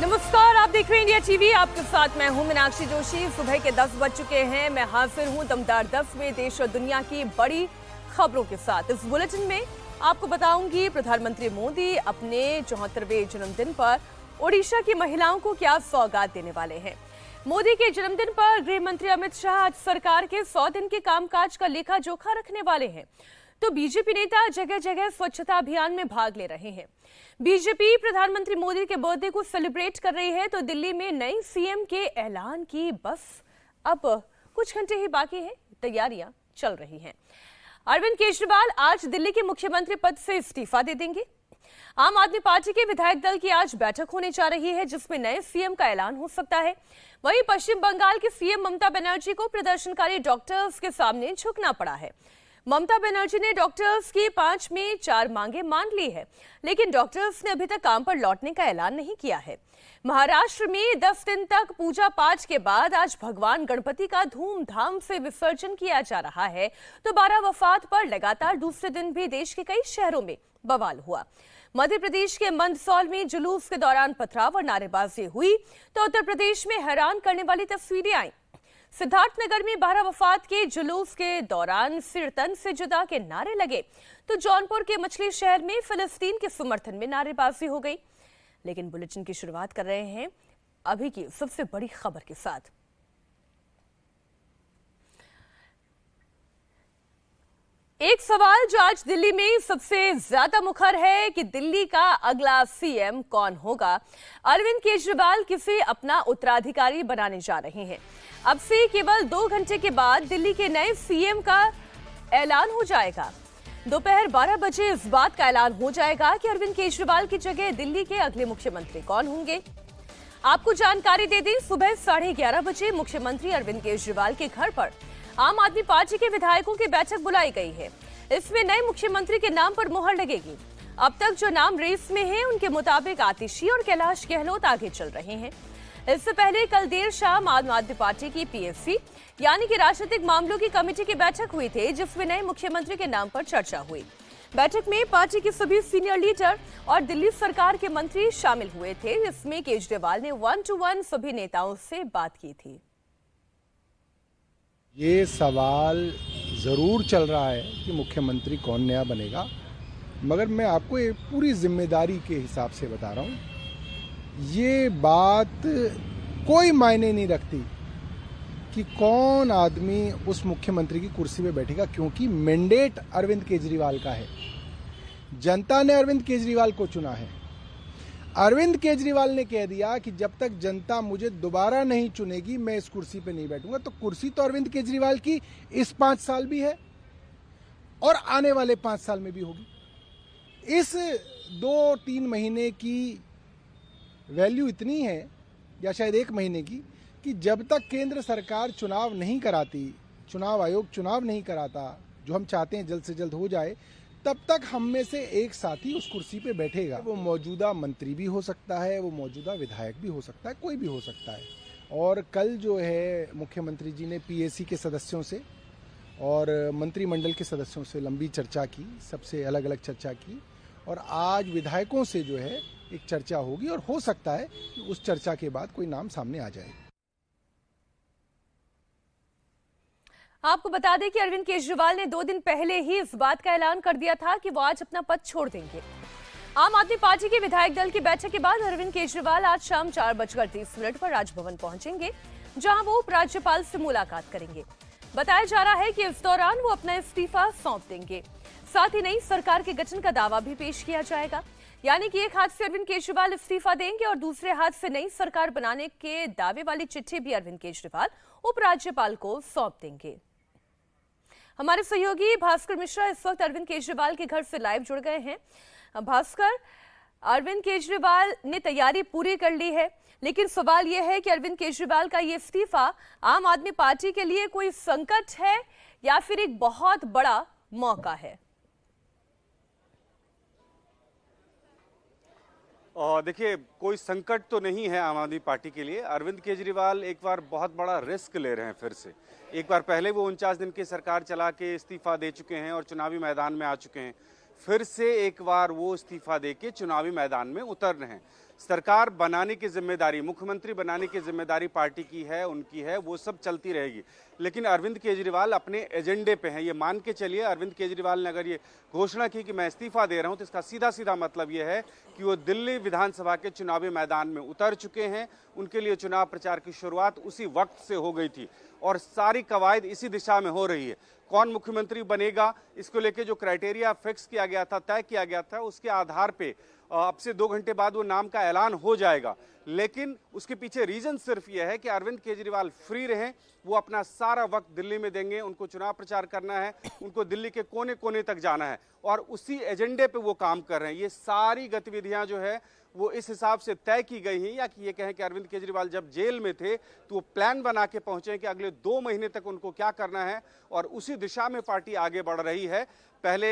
नमस्कार, आप देख रहे हैं इंडिया टीवी। आपके साथ मैं हूं मीनाक्षी जोशी। सुबह के 10 बज चुके हैं। मैं हाजिर हूं दमदार 10 में देश और दुनिया की बड़ी खबरों के साथ। इस बुलेटिन में आपको बताऊंगी प्रधानमंत्री मोदी अपने 74वें जन्मदिन पर ओडिशा की महिलाओं को क्या सौगात देने वाले हैं। मोदी के जन्मदिन पर गृह मंत्री अमित शाह आज सरकार के 100 दिन के कामकाज का लेखा जोखा रखने वाले हैं। तो बीजेपी नेता जगह जगह स्वच्छता अभियान में भाग ले रहे हैं। बीजेपी प्रधानमंत्री मोदी के बर्थडे को सेलिब्रेट कर रही है, तो दिल्ली में नई सीएम के ऐलान की बस अब कुछ घंटे ही बाकी है, तैयारियां चल रही हैं। अरविंद केजरीवाल आज दिल्ली के मुख्यमंत्री पद से इस्तीफा दे देंगे। आम आदमी पार्टी के विधायक दल की आज बैठक होने जा रही है, जिसमें नए सीएम का ऐलान हो सकता है। वहीं पश्चिम बंगाल की सीएम ममता बनर्जी को प्रदर्शनकारी डॉक्टर्स के सामने झुकना पड़ा है। ममता बनर्जी ने डॉक्टर्स की 5 में 4 मांगे मान ली है, लेकिन डॉक्टर्स ने अभी तक काम पर लौटने का ऐलान नहीं किया है। महाराष्ट्र में 10 दिन तक पूजा पाठ के बाद आज भगवान गणपति का धूमधाम से विसर्जन किया जा रहा है। तो 12 वफात पर लगातार दूसरे दिन भी देश के कई शहरों में बवाल हुआ। मध्य प्रदेश के मंदसौर में जुलूस के दौरान पथराव और नारेबाजी हुई, तो उत्तर प्रदेश में हैरान करने वाली तस्वीरें आई। सिद्धार्थनगर में 12 वफात के जुलूस के दौरान सिर तन से जुदा के नारे लगे, तो जौनपुर के मछली शहर में फिलिस्तीन के समर्थन में नारेबाजी हो गई। लेकिन बुलेटिन की शुरुआत कर रहे हैं अभी की सबसे बड़ी खबर के साथ। एक सवाल जो आज दिल्ली में सबसे ज्यादा मुखर है कि दिल्ली का अगला सीएम कौन होगा। अरविंद केजरीवाल किसे अपना उत्तराधिकारी बनाने जा रहे हैं। अब से केवल 2 घंटे के बाद दिल्ली के नए सीएम का ऐलान हो जाएगा। दोपहर 12 बजे इस बात का ऐलान हो जाएगा कि अरविंद केजरीवाल की जगह दिल्ली के अगले मुख्यमंत्री कौन होंगे। आपको जानकारी दे दें, सुबह 11:30 बजे मुख्यमंत्री अरविंद केजरीवाल के घर पर आम आदमी पार्टी के विधायकों की बैठक बुलाई गई है। इसमें नए मुख्यमंत्री के नाम पर मुहर लगेगी। अब तक जो नाम रेस में हैं, उनके मुताबिक आतिशी और कैलाश गहलोत आगे चल रहे हैं। इससे पहले कल देर शाम आम आदमी पार्टी की पीएससी यानी कि राजनीतिक मामलों की कमेटी की बैठक हुई थी, जिसमें नए मुख्यमंत्री के नाम पर चर्चा हुई। बैठक में पार्टी के सभी सीनियर लीडर और दिल्ली सरकार के मंत्री शामिल हुए थे। इसमें केजरीवाल ने 1-to-1 सभी नेताओं से बात की थी। ये सवाल ज़रूर चल रहा है कि मुख्यमंत्री कौन नया बनेगा, मगर मैं आपको एक पूरी जिम्मेदारी के हिसाब से बता रहा हूँ, ये बात कोई मायने नहीं रखती कि कौन आदमी उस मुख्यमंत्री की कुर्सी पे बैठेगा, क्योंकि मैंडेट अरविंद केजरीवाल का है। जनता ने अरविंद केजरीवाल को चुना है। अरविंद केजरीवाल ने कह दिया कि जब तक जनता मुझे दोबारा नहीं चुनेगी, मैं इस कुर्सी पे नहीं बैठूंगा। तो कुर्सी तो अरविंद केजरीवाल की इस 5 साल भी है और आने वाले 5 साल में भी होगी। इस 2-3 महीने की वैल्यू इतनी है, या शायद 1 महीने की, कि जब तक केंद्र सरकार चुनाव नहीं कराती, चुनाव आयोग चुनाव नहीं कराता, जो हम चाहते हैं जल्द से जल्द हो जाए, तब तक हम में से एक साथी उस कुर्सी पे बैठेगा। वो मौजूदा मंत्री भी हो सकता है, वो मौजूदा विधायक भी हो सकता है, कोई भी हो सकता है। और कल जो है मुख्यमंत्री जी ने पीएससी के सदस्यों से और मंत्रिमंडल के सदस्यों से लंबी चर्चा की, सबसे अलग अलग चर्चा की, और आज विधायकों से जो है एक चर्चा होगी, और हो सकता है कि उस चर्चा के बाद कोई नाम सामने आ जाए। आपको बता दें कि अरविंद केजरीवाल ने 2 दिन पहले ही इस बात का ऐलान कर दिया था कि वो आज अपना पद छोड़ देंगे। आम आदमी पार्टी के विधायक दल की बैठक के बाद अरविंद केजरीवाल आज शाम 4:30 पर राजभवन पहुंचेंगे, जहां वो उपराज्यपाल से मुलाकात करेंगे। बताया जा रहा है कि इस दौरान वो अपना इस्तीफा सौंप देंगे। साथ ही नई सरकार के गठन का दावा भी पेश किया जाएगा। यानी कि एक हाथ से अरविंद केजरीवाल इस्तीफा देंगे और दूसरे हाथ से नई सरकार बनाने के दावे वाली चिट्ठी भी अरविंद केजरीवाल उपराज्यपाल को सौंप देंगे। हमारे सहयोगी भास्कर मिश्रा इस वक्त अरविंद केजरीवाल के घर से लाइव जुड़ गए हैं। भास्कर, अरविंद केजरीवाल ने तैयारी पूरी कर ली है, लेकिन सवाल यह है कि अरविंद केजरीवाल का ये इस्तीफा आम आदमी पार्टी के लिए कोई संकट है या फिर एक बहुत बड़ा मौका है? और देखिए, कोई संकट तो नहीं है आम आदमी पार्टी के लिए। अरविंद केजरीवाल एक बार बहुत बड़ा रिस्क ले रहे हैं फिर से। एक बार पहले वो 49 दिन की सरकार चला के इस्तीफा दे चुके हैं और चुनावी मैदान में आ चुके हैं। फिर से एक बार वो इस्तीफा दे के चुनावी मैदान में उतर रहे हैं। सरकार बनाने की जिम्मेदारी, मुख्यमंत्री बनाने की जिम्मेदारी पार्टी की है, उनकी है, वो सब चलती रहेगी। लेकिन अरविंद केजरीवाल अपने एजेंडे पे हैं। ये मान के चलिए, अरविंद केजरीवाल ने अगर ये घोषणा की कि मैं इस्तीफा दे रहा हूं, तो इसका सीधा सीधा मतलब ये है कि वो दिल्ली विधानसभा के चुनावी मैदान में उतर चुके हैं। उनके लिए चुनाव प्रचार की शुरुआत उसी वक्त से हो गई थी और सारी कवायद इसी दिशा में हो रही है। कौन मुख्यमंत्री बनेगा, इसको लेके जो क्राइटेरिया फिक्स किया गया था, तय किया गया था, उसके आधार पे अब से 2 घंटे बाद वो नाम का ऐलान हो जाएगा। लेकिन उसके पीछे रीजन सिर्फ यह है कि अरविंद केजरीवाल फ्री रहें, वो अपना सारा वक्त दिल्ली में देंगे। उनको चुनाव प्रचार करना है, उनको दिल्ली के कोने कोने तक जाना है और उसी एजेंडे पे वो काम कर रहे हैं। ये सारी गतिविधियां जो है वो इस हिसाब से तय की गई हैं, या कि ये कहें कि अरविंद केजरीवाल जब जेल में थे तो वो प्लान बना के पहुंचे कि अगले 2 महीने तक उनको क्या करना है और उसी दिशा में पार्टी आगे बढ़ रही है। पहले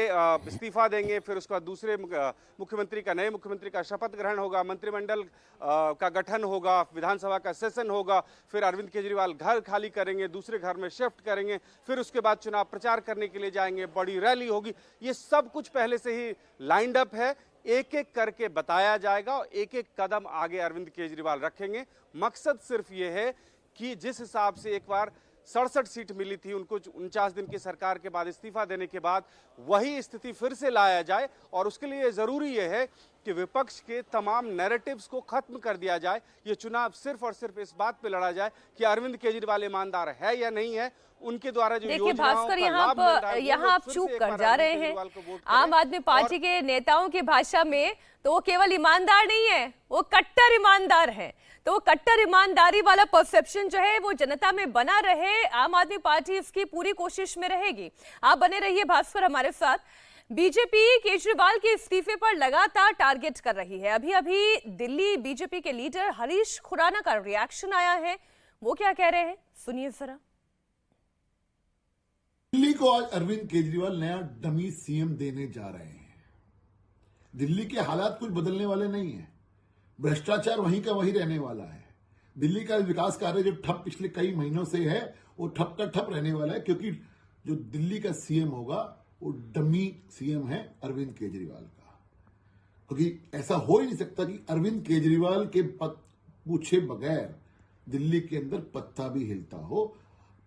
इस्तीफा देंगे, फिर उसके बाद दूसरे मुख्यमंत्री का, नए मुख्यमंत्री का शपथ ग्रहण होगा, मंत्रिमंडल का गठन होगा, विधानसभा का सेशन होगा, फिर अरविंद केजरीवाल घर खाली करेंगे, दूसरे घर में शिफ्ट करेंगे, फिर उसके बाद चुनाव प्रचार करने के लिए जाएंगे, बड़ी रैली होगी। ये सब कुछ पहले से ही लाइंड अप है, एक एक करके बताया जाएगा और एक एक कदम आगे अरविंद केजरीवाल रखेंगे। मकसद सिर्फ ये है कि जिस हिसाब से एक बार 67 सीट मिली थी उनको 49 दिन की सरकार के बाद इस्तीफा देने के बाद, वही स्थिति फिर से लाया जाए और उसके लिए जरूरी यह है कि विपक्ष के तमाम नैरेटिव्स को खत्म कर दिया जाए। ये चुनाव सिर्फ और सिर्फ इस बात पे लड़ा जाए कि अरविंद केजरीवाल ईमानदार है या नहीं है, उनके द्वारा जो देखिए भास्कर, यहाँ आप चूक कर जा रहे हैं। आम आदमी पार्टी के नेताओं की भाषा में तो वो केवल ईमानदार नहीं है, वो कट्टर ईमानदार है। तो वो कट्टर ईमानदारी वाला परसेप्शन जो है वो जनता में बना रहे, आम आदमी पार्टी इसकी पूरी कोशिश में रहेगी। आप बने रहिए भास्कर हमारे साथ। बीजेपी केजरीवाल के इस्तीफे पर लगातार टारगेट कर रही है। अभी अभी दिल्ली बीजेपी के लीडर हरीश खुराना का रिएक्शन आया है, वो क्या कह रहे हैं सुनिए जरा। दिल्ली को आज अरविंद केजरीवाल नया डमी सीएम देने जा रहे हैं। दिल्ली के हालात कुछ बदलने वाले नहीं है, भ्रष्टाचार वहीं का वहीं रहने वाला है। दिल्ली का विकास कार्य जो ठप पिछले कई महीनों से है वो ठप का ठप रहने वाला है, क्योंकि जो दिल्ली का सीएम होगा वो डमी सीएम है अरविंद केजरीवाल का। क्योंकि ऐसा हो ही नहीं सकता कि अरविंद केजरीवाल के पद पूछे बगैर दिल्ली के अंदर पत्ता भी हिलता हो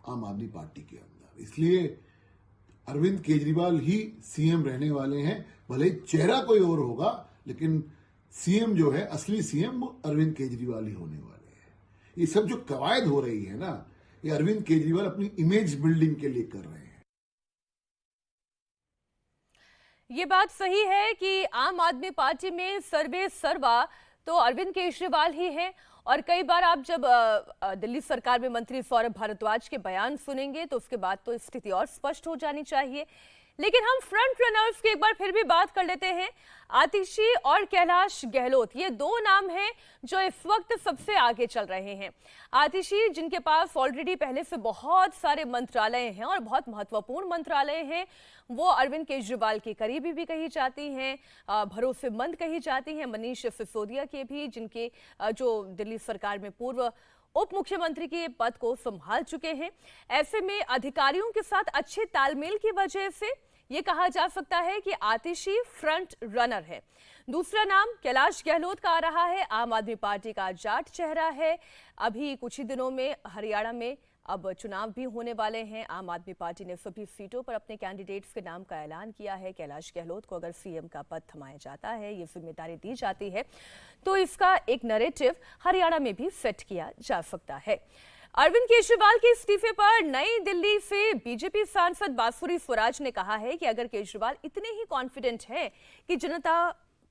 आम आदमी पार्टी के अंदर। इसलिए अरविंद केजरीवाल ही सीएम रहने वाले हैं। भले चेहरा कोई और होगा, लेकिन सीएम जो है, असली सीएम, वो अरविंद केजरीवाल ही होने वाले हैं। ये सब जो कवायद हो रही है ना, ये अरविंद केजरीवाल अपनी इमेज बिल्डिंग के लिए कर रहे हैं। ये बात सही है कि आम आदमी पार्टी में सर्वे सर्वा तो अरविंद केजरीवाल ही हैं। और कई बार आप जब दिल्ली सरकार में मंत्री सौरभ भारद्वाज के बयान सुनेंगे तो उसके बाद तो स्थिति और स्पष्ट हो जानी चाहिए। लेकिन हम फ्रंट रनर्स की एक बार फिर भी बात कर लेते हैं। आतिशी और कैलाश गहलोत, ये 2 नाम हैं जो इस वक्त सबसे आगे चल रहे हैं। आतिशी, जिनके पास ऑलरेडी पहले से बहुत सारे मंत्रालय हैं और बहुत महत्वपूर्ण मंत्रालय हैं, वो अरविंद केजरीवाल की करीबी भी कही जाती हैं, भरोसेमंद कही जाती हैं। मनीष सिसोदिया के भी, जिनके जो दिल्ली सरकार में पूर्व उप मुख्यमंत्री के पद को संभाल चुके हैं। ऐसे में अधिकारियों के साथ अच्छे तालमेल की वजह से ये कहा जा सकता है कि आतिशी फ्रंट रनर है। दूसरा नाम कैलाश गहलोत का आ रहा है। आम आदमी पार्टी का जाट चेहरा है। अभी कुछ ही दिनों में हरियाणा में अब चुनाव भी होने वाले हैं। आम आदमी पार्टी ने सभी सीटों पर अपने कैंडिडेट्स के नाम का ऐलान किया है। कैलाश गहलोत को अगर सीएम का पद थमाया जाता है, ये जिम्मेदारी दी जाती है, तो इसका एक नैरेटिव हरियाणा में भी सेट किया जा सकता है। अरविंद केजरीवाल के इस्तीफे पर नई दिल्ली से बीजेपी सांसद बांसुरी स्वराज ने कहा है कि अगर केजरीवाल इतने ही कॉन्फिडेंट हैं कि जनता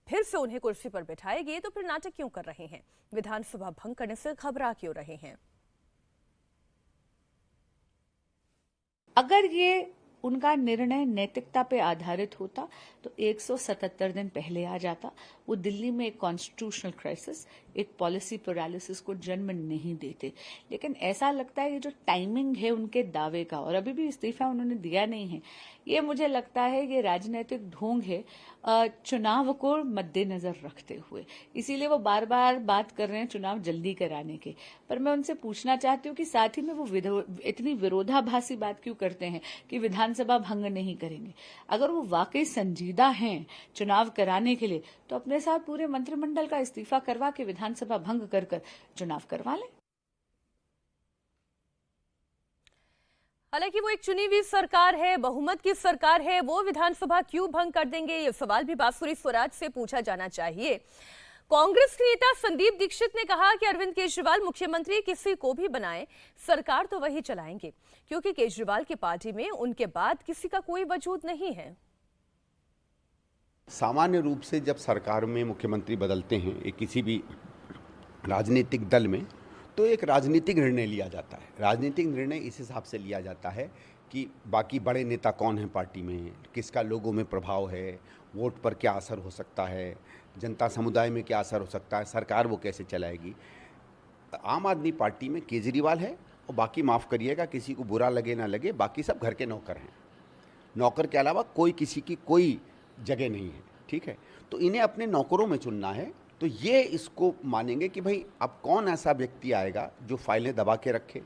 फिर से उन्हें कुर्सी पर बैठाएगी, तो फिर नाटक क्यों कर रहे हैं, विधानसभा भंग करने से घबरा क्यों रहे हैं। अगर ये उनका निर्णय नैतिकता पे आधारित होता तो 177 दिन पहले आ जाता। वो दिल्ली में एक कॉन्स्टिट्यूशनल क्राइसिस, एक पॉलिसी पैरालिसिस को जन्म नहीं देते। लेकिन ऐसा लगता है कि जो टाइमिंग है उनके दावे का, और अभी भी इस्तीफा उन्होंने दिया नहीं है, ये मुझे लगता है ये राजनीतिक ढोंग है चुनाव को मद्देनजर रखते हुए, इसीलिए वो बार बार बात कर रहे हैं चुनाव जल्दी कराने के। पर मैं उनसे पूछना चाहती हूँ कि साथ ही में वो इतनी विरोधाभासी बात क्यों करते हैं कि विधानसभा भंग नहीं करेंगे। अगर वो वाकई संजीदा हैं चुनाव कराने के लिए, तो अपने साथ पूरे मंत्रिमंडल का इस्तीफा करवा के विधानसभा भंग कर चुनाव करवा लें। हालांकि वो एक चुनी हुई सरकार है, बहुमत की सरकार है, वो विधानसभा क्यों भंग कर देंगे, ये सवाल भी बांसुरी स्वराज से पूछा जाना चाहिए। कांग्रेस के नेता संदीप दीक्षित ने कहा कि अरविंद केजरीवाल मुख्यमंत्री किसी को भी बनाए, सरकार तो वही चलाएंगे, क्योंकि केजरीवाल की पार्टी में उनके बाद किसी का कोई वजूद नहीं है। सामान्य रूप से जब सरकार में मुख्यमंत्री बदलते हैं एक किसी भी राजनीतिक दल में, तो एक राजनीतिक निर्णय लिया जाता है। राजनीतिक निर्णय इस हिसाब से लिया जाता है कि बाकी बड़े नेता कौन हैं पार्टी में, किसका लोगों में प्रभाव है, वोट पर क्या असर हो सकता है, जनता समुदाय में क्या असर हो सकता है, सरकार वो कैसे चलाएगी। आम आदमी पार्टी में केजरीवाल है और बाकी माफ़ करिएगा, किसी को बुरा लगे ना लगे, बाकी सब घर के नौकर हैं। नौकर के अलावा कोई किसी की कोई जगह नहीं है, ठीक है। तो इन्हें अपने नौकरों में चुनना है, तो ये इसको मानेंगे कि भाई अब कौन ऐसा व्यक्ति आएगा जो फाइलें दबा के रखे,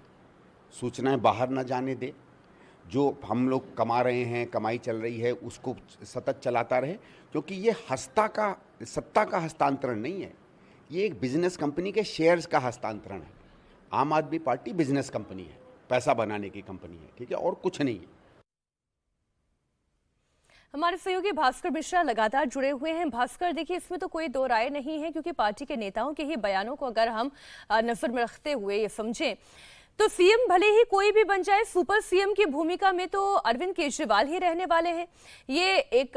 सूचनाएं बाहर ना जाने दे, जो हम लोग कमा रहे हैं, कमाई चल रही है उसको सतत चलाता रहे। क्योंकि ये सत्ता का हस्तांतरण नहीं है, ये एक बिजनेस कंपनी के शेयर्स का हस्तांतरण है। आम आदमी पार्टी बिजनेस कंपनी है, पैसा बनाने की कंपनी है, ठीक है, और कुछ नहीं है। हमारे सहयोगी भास्कर मिश्रा लगातार जुड़े हुए हैं। भास्कर, देखिए इसमें तो कोई दो राय नहीं है, क्योंकि पार्टी के नेताओं के ही बयानों को अगर हम नजर में रखते हुए ये समझें तो सीएम भले ही कोई भी बन जाए, सुपर सीएम की भूमिका में तो अरविंद केजरीवाल ही रहने वाले हैं। ये एक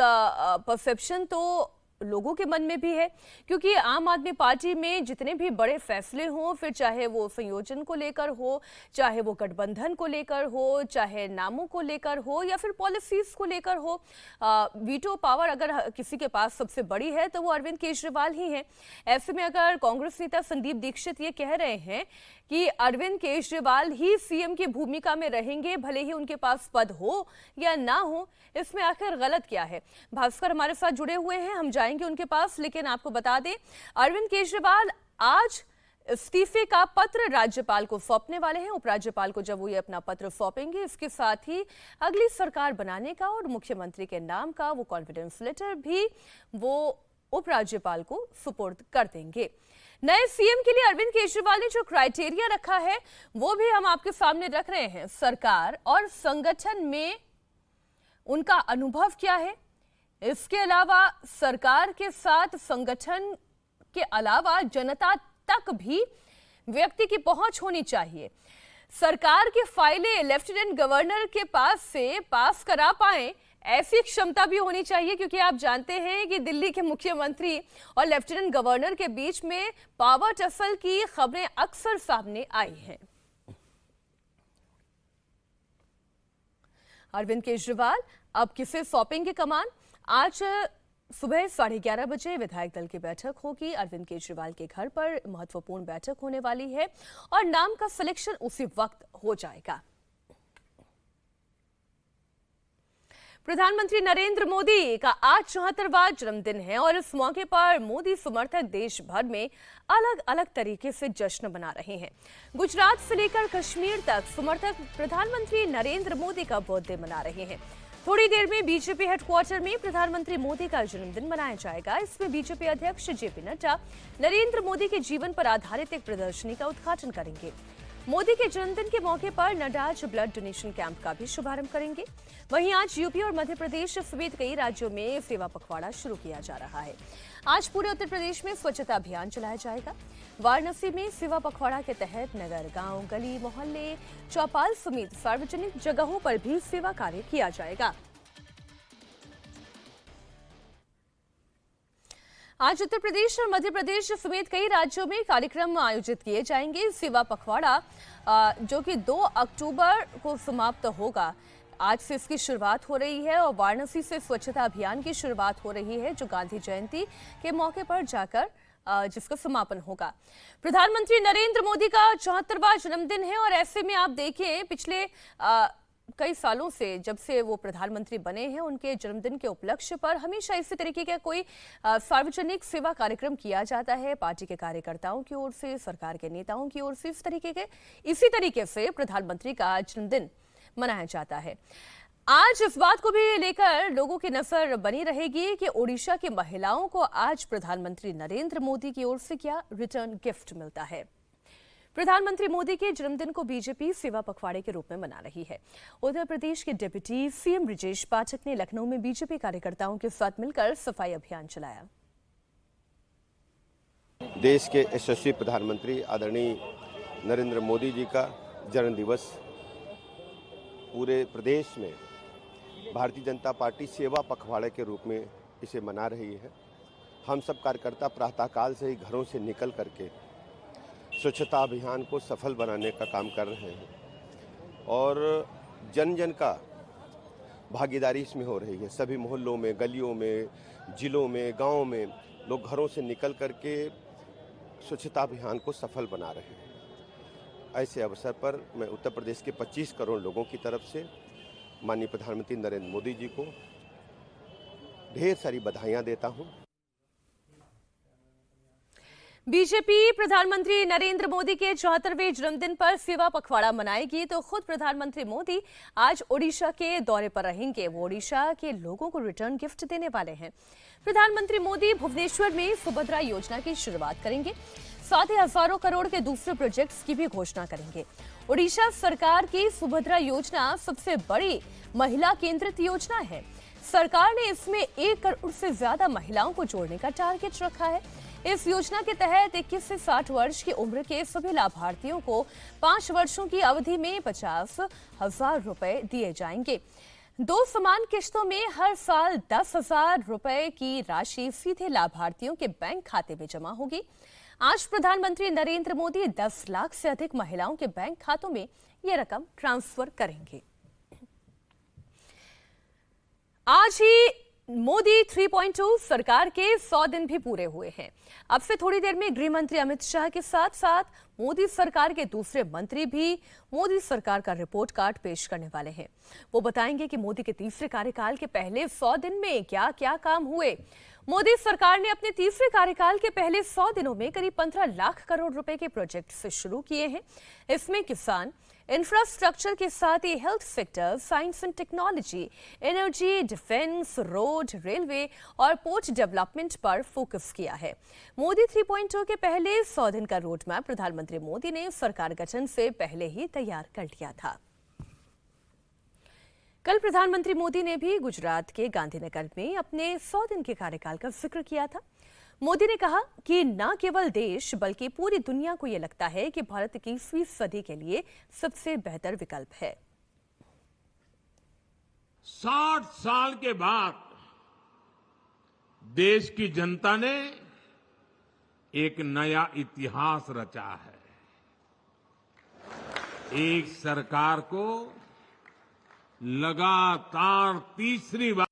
परसेप्शन तो लोगों के मन में भी है, क्योंकि आम आदमी पार्टी में जितने भी बड़े फैसले हों, फिर चाहे वो संयोजन को लेकर हो, चाहे वो गठबंधन को लेकर हो, चाहे नामों को लेकर हो, या फिर पॉलिसीज को लेकर हो, वीटो पावर अगर किसी के पास सबसे बड़ी है तो वो अरविंद केजरीवाल ही हैं। ऐसे में अगर कांग्रेस नेता संदीप दीक्षित ये कह रहे हैं कि अरविंद केजरीवाल ही सीएम की भूमिका में रहेंगे, भले ही उनके पास पद हो या ना हो, इसमें आखिर गलत क्या है? भास्कर हमारे साथ जुड़े हुए हैं, हम जाएंगे उनके पास, लेकिन आपको बता दें अरविंद केजरीवाल आज इस्तीफे का पत्र राज्यपाल को सौंपने वाले हैं। उपराज्यपाल को जब वो ये अपना पत्र सौंपेंगे, इसके साथ ही अगली सरकार बनाने का और मुख्यमंत्री के नाम का वो कॉन्फिडेंस लेटर भी वो उपराज्यपाल को सुपुर्द कर देंगे। नए सीएम के लिए अरविंद केजरीवाल ने जो क्राइटेरिया रखा है वो भी हम आपके सामने रख रहे हैं। सरकार और संगठन में उनका अनुभव क्या है, इसके अलावा सरकार के साथ संगठन के अलावा जनता तक भी व्यक्ति की पहुंच होनी चाहिए। सरकार की फाइलें लेफ्टिनेंट गवर्नर के पास से पास करा पाए, ऐसी क्षमता भी होनी चाहिए, क्योंकि आप जानते हैं कि दिल्ली के मुख्यमंत्री और लेफ्टिनेंट गवर्नर के बीच में पावर टसल की खबरें अक्सर सामने आई हैं। अरविंद केजरीवाल अब किसे सौंपेंगे कमान? आज सुबह 11:30 बजे विधायक दल की बैठक होगी। अरविंद केजरीवाल के घर पर महत्वपूर्ण बैठक होने वाली है और नाम का सिलेक्शन उसी वक्त हो जाएगा। प्रधानमंत्री नरेंद्र मोदी का आज 74वां जन्मदिन है और इस मौके पर मोदी समर्थक देश भर में अलग अलग तरीके से जश्न मना रहे हैं। गुजरात से लेकर कश्मीर तक समर्थक प्रधानमंत्री नरेंद्र मोदी का बर्थडे मना रहे हैं। थोड़ी देर में बीजेपी हेडक्वार्टर में प्रधानमंत्री मोदी का जन्मदिन मनाया जाएगा। इसमें बीजेपी अध्यक्ष जेपी नड्डा नरेंद्र मोदी के जीवन पर आधारित एक प्रदर्शनी का उद्घाटन करेंगे। मोदी के जन्मदिन के मौके पर नड्डा आज ब्लड डोनेशन कैंप का भी शुभारंभ करेंगे। वहीं आज यूपी और मध्य प्रदेश समेत कई राज्यों में सेवा पखवाड़ा शुरू किया जा रहा है। आज पूरे उत्तर प्रदेश में स्वच्छता अभियान चलाया जाएगा। वाराणसी में सेवा पखवाड़ा के तहत नगर, गांव, गली, मोहल्ले, चौपाल समेत सार्वजनिक जगहों पर भी सेवा कार्य किया जाएगा। आज उत्तर प्रदेश और मध्य प्रदेश समेत कई राज्यों में कार्यक्रम आयोजित किए जाएंगे। सेवा पखवाड़ा जो कि 2 अक्टूबर को समाप्त होगा, आज से इसकी शुरुआत हो रही है और वाराणसी से स्वच्छता अभियान की शुरुआत हो रही है, जो गांधी जयंती के मौके पर जाकर जिसका समापन होगा। प्रधानमंत्री नरेंद्र मोदी का 74वां जन्मदिन है और ऐसे में आप देखिए पिछले कई सालों से जब से वो प्रधानमंत्री बने हैं उनके जन्मदिन के उपलक्ष्य पर हमेशा इसी तरीके का कोई सार्वजनिक सेवा कार्यक्रम किया जाता है। पार्टी के कार्यकर्ताओं की ओर से, सरकार के नेताओं की ओर से इसी तरीके से प्रधानमंत्री का जन्मदिन मनाया जाता है। आज इस बात को भी लेकर लोगों की नजर बनी रहेगी कि ओडिशा की महिलाओं को आज प्रधानमंत्री नरेंद्र मोदी की ओर से क्या रिटर्न गिफ्ट मिलता है। प्रधानमंत्री मोदी के जन्मदिन को बीजेपी सेवा पखवाड़े के रूप में मना रही है। उत्तर प्रदेश के डिप्टी सीएम ब्रजेश पाठक ने लखनऊ में बीजेपी कार्यकर्ताओं के साथ मिलकर सफाई अभियान चलाया। देश के यशस्वी प्रधानमंत्री आदरणीय नरेंद्र मोदी जी का जन्म दिवस पूरे प्रदेश में भारतीय जनता पार्टी सेवा पखवाड़े के रूप में इसे मना रही है। हम सब कार्यकर्ता प्रातःकाल से ही घरों से निकल करके स्वच्छता अभियान को सफल बनाने का काम कर रहे हैं और जन जन का भागीदारी इसमें हो रही है। सभी मोहल्लों में, गलियों में, जिलों में, गाँव में लोग घरों से निकल करके स्वच्छता अभियान को सफल बना रहे हैं। ऐसे अवसर पर मैं उत्तर प्रदेश के 25 करोड़ लोगों की तरफ से माननीय प्रधानमंत्री नरेंद्र मोदी जी को ढेर सारी बधाइयां देता हूं। बीजेपी प्रधानमंत्री नरेंद्र मोदी के 74वें जन्मदिन पर सेवा पखवाड़ा मनाएगी तो खुद प्रधानमंत्री मोदी आज ओडिशा के दौरे पर रहेंगे। वो ओडिशा के लोगों को रिटर्न गिफ्ट देने वाले हैं। प्रधानमंत्री मोदी भुवनेश्वर में सुभद्रा योजना की शुरुआत करेंगे, साथ ही हजारों करोड़ के दूसरे प्रोजेक्ट्स की भी घोषणा करेंगे। ओडिशा सरकार की सुभद्रा योजना सबसे बड़ी महिला केंद्रित योजना है। सरकार ने इसमें 1 करोड़ से ज्यादा महिलाओं को जोड़ने का टारगेट रखा है। इस योजना के तहत 21 से 60 वर्ष की उम्र के सभी लाभार्थियों को 5 वर्षों की अवधि में 50,000 रुपए दिए जाएंगे। 2 समान किश्तों में हर साल 10,000 रुपए की राशि सीधे लाभार्थियों के बैंक खाते में जमा होगी। आज प्रधानमंत्री नरेंद्र मोदी 10 लाख से अधिक महिलाओं के बैंक खातों में यह रकम ट्रांसफर करेंगे। आज ही मोदी 3.2 सरकार के 100 दिन भी पूरे हुए हैं। अब से थोड़ी देर में गृह मंत्री अमित शाह के साथ साथ मोदी सरकार के दूसरे मंत्री भी मोदी सरकार का रिपोर्ट कार्ड पेश करने वाले हैं। वो बताएंगे कि मोदी के तीसरे कार्यकाल के पहले 100 दिन में क्या क्या काम हुए। मोदी सरकार ने अपने तीसरे कार्यकाल के पहले 100 दिनों में करीब 15 लाख करोड़ रुपए के प्रोजेक्ट से शुरू किए हैं। इसमें किसान, इंफ्रास्ट्रक्चर के साथ ही health sector, science and technology, energy, defence, road, railway और पोर्ट डेवलपमेंट पर फोकस किया है। मोदी 3.2 के पहले 100 दिन का रोड मैप प्रधानमंत्री मोदी ने सरकार गठन से पहले ही तैयार कर लिया था। कल प्रधानमंत्री मोदी ने भी गुजरात के गांधीनगर में अपने 100 दिन के कार्यकाल का जिक्र किया था। मोदी ने कहा कि न केवल देश बल्कि पूरी दुनिया को यह लगता है कि भारत 21वीं सदी के लिए सबसे बेहतर विकल्प है। 60 साल के बाद देश की जनता ने एक नया इतिहास रचा है। एक सरकार को लगातार तीसरी बार